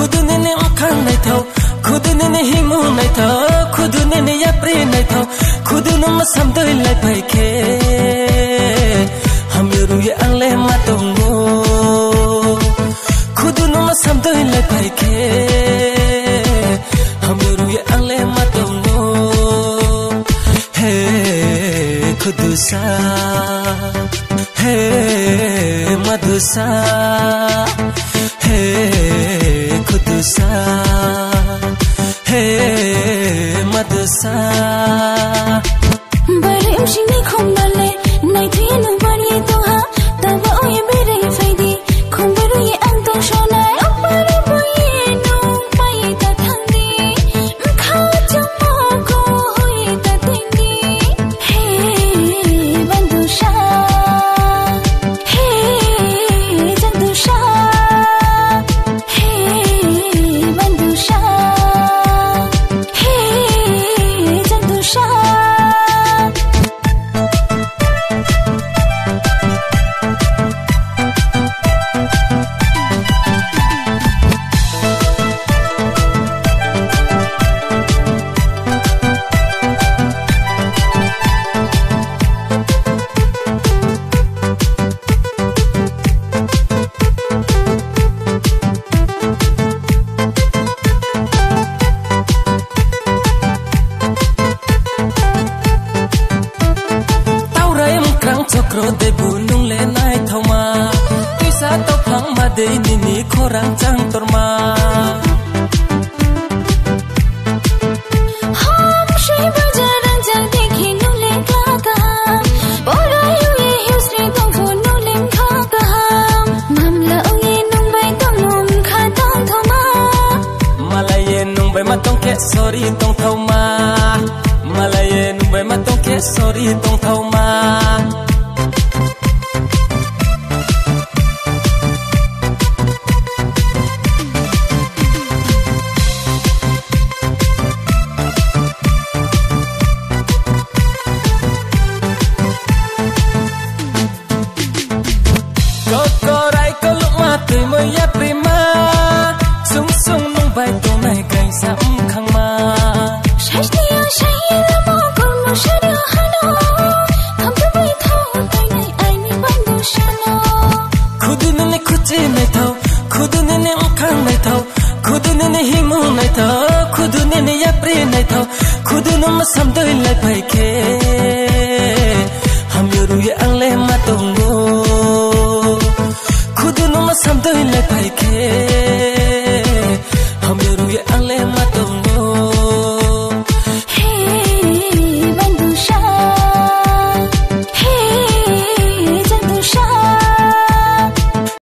खुदने ने उखान नहीं था खुदने ने हिमू नहीं था खुदने ने यात्री नहीं था खुदने में समझो इल्लाई पैके हम ये अंगले मातोंगो खुदने में समझो इल्लाई पैके हम ये अंगले मातोंगो हे खुदुसा हे मधुसा हे खुदुसा हे मधुसा बड़े उशिनी खुम्बले नहीं थी नु बड़ी तो हा तब ओ ये मेरे फैदी खुम्बरू ये अंग तो शोना अपने बोये नु पाई ता थंदी खा चुमो को हुई ता तेंगी हे बंदुशा हे जंदुशा हे बंदुशा हे जंदुशा Chokro de bunung le nai thoma tuisa to phang ma de ni khorang chang torma हम श्री बजारन जा देखी नुले काका बोरा ये हिस्ट्री तो फो नुले काका मामला उये नुंबै तो मुम खाता थमा malaye nungbai ma tong ke sorry tong thoma malaye nungbai ma tong ke sorry tong thoma Kokorai koluk mati moya prima Sung sung nung bai to nai kai sam khang ma Shashniya shayla mo kol mo shara hano Ham to bai thau tai nai ai mi bandu shano Khudune ne khuche nai thau khudune ne ukhang nai thau khudune ne himu nai thau khudune ne yapri nai thau khudune ma samdoi lai pai ke ham yoru ye angle ma tongo खुदनो में समझो इल्लाई पैके